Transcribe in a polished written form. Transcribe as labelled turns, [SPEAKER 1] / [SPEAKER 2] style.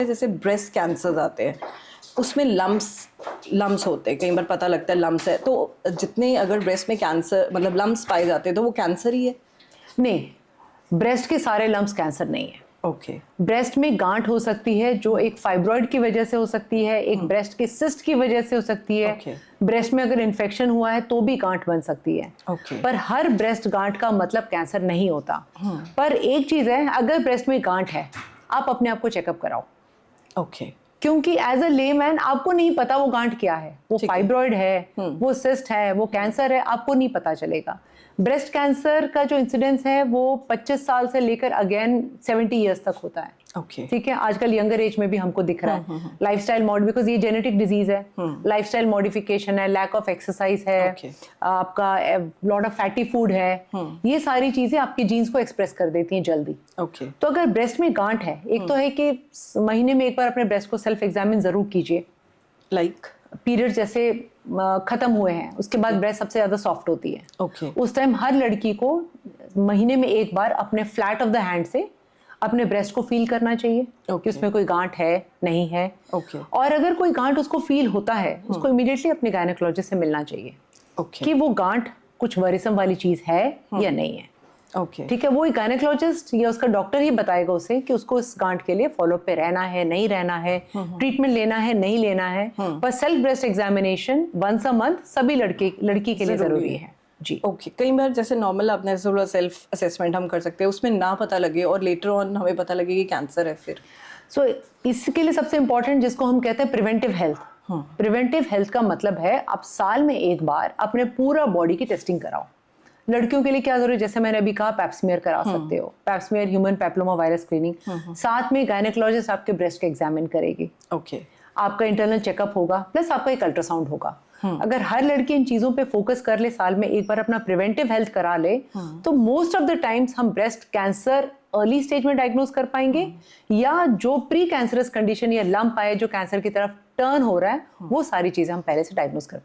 [SPEAKER 1] जैसे breast cancer आते हैं उसमें लम्स होते हैं, कई बार पता लगता है लम्स है, तो जितने अगर ब्रेस्ट में कैंसर मतलब लम्स पाए जाते हैं तो वो कैंसर ही है?
[SPEAKER 2] नहीं, ब्रेस्ट के सारे लम्स कैंसर नहीं है।
[SPEAKER 1] ओके।
[SPEAKER 2] ब्रेस्ट में गांठ हो सकती है जो एक फाइब्रॉइड की वजह से हो सकती है, एक ब्रेस्ट के सिस्ट की वजह से हो सकती है।
[SPEAKER 1] Okay.
[SPEAKER 2] ब्रेस्ट में अगर इन्फेक्शन हुआ है तो भी गांठ बन सकती है।
[SPEAKER 1] Okay.
[SPEAKER 2] पर हर ब्रेस्ट गांठ का मतलब कैंसर नहीं होता। पर एक चीज है, अगर ब्रेस्ट में गांठ है आप अपने आप को चेकअप कराओ।
[SPEAKER 1] ओके।
[SPEAKER 2] क्योंकि एज अ लेमैन आपको नहीं पता वो गांठ क्या है, वो फाइब्रॉइड है, वो सिस्ट है, वो कैंसर है, आपको नहीं पता चलेगा। ब्रेस्ट कैंसर का जो इंसिडेंस है वो 25 साल से लेकर अगेन 70 इयर्स तक होता है।
[SPEAKER 1] ओके।
[SPEAKER 2] ठीक है, आजकल यंगर एज में भी हमको दिख रहा है। लाइफस्टाइल मॉड, बिकॉज ये जेनेटिक डिजीज है, लाइफस्टाइल मॉडिफिकेशन है, लैक ऑफ एक्सरसाइज है, आपका लॉट ऑफ फैटी फूड है, ये सारी चीजें आपके जीन्स को एक्सप्रेस कर देती हैं जल्दी।
[SPEAKER 1] ओके।
[SPEAKER 2] तो अगर ब्रेस्ट में गांठ है, एक तो है कि महीने में एक बार अपने ब्रेस्ट को सेल्फ एग्जामिन जरूर कीजिए।
[SPEAKER 1] लाइक
[SPEAKER 2] पीरियड जैसे खत्म हुए हैं उसके बाद ब्रेस्ट सबसे ज्यादा सॉफ्ट होती है।
[SPEAKER 1] ओके।
[SPEAKER 2] उस टाइम हर लड़की को महीने में एक बार अपने फ्लैट ऑफ द हैंड से अपने ब्रेस्ट को फील करना चाहिए कि उसमें कोई गांठ है नहीं है। और अगर कोई गांठ उसको फील होता है उसको इमीडिएटली अपने गायनेकोलॉजिस्ट से मिलना चाहिए कि वो गांठ कुछ वरिसम वाली चीज है या नहीं है। ठीक है, वो एक गायनेकोलॉजिस्ट या उसका डॉक्टर ही बताएगा उसे कि उसको इस गांठ के लिए फॉलोअप पे रहना है नहीं रहना है, ट्रीटमेंट लेना है नहीं लेना है। पर self breast examination once a month सभी लड़की के लिए जरूरी है जी।
[SPEAKER 1] ओके। कई बार जैसे नॉर्मल अपने सेल्फ असेसमेंट हम कर सकते हैं, उसमें ना पता लगे और लेटर ऑन हमें पता लगे कि कैंसर है फिर।
[SPEAKER 2] सो इसके लिए सबसे इंपॉर्टेंट जिसको हम कहते हैं प्रिवेंटिव हेल्थ। प्रिवेंटिव हेल्थ का मतलब है आप साल में एक बार अपने पूरा बॉडी की टेस्टिंग कराओ। लड़कियों के लिए क्या जरूरी है, जैसे मैंने अभी कहा पैप्समियर करा सकते हो, Pap smear human papilloma virus screening. साथ में गायनेकोलॉजिस्ट आपके ब्रेस्ट को एग्जामिन करेगी।
[SPEAKER 1] ओके।
[SPEAKER 2] आपका इंटरनल चेकअप होगा प्लस आपका एक अल्ट्रासाउंड होगा। अगर हर लड़की इन चीजों पे फोकस कर ले, साल में एक बार अपना प्रिवेंटिव हेल्थ करा ले, तो मोस्ट ऑफ द टाइम्स हम ब्रेस्ट कैंसर अर्ली स्टेज में डायग्नोज कर पाएंगे या जो प्री कैंसरस कंडीशन या लंप आए जो कैंसर की तरफ टर्न हो रहा है वो सारी चीजें हम पहले से डायग्नोज कर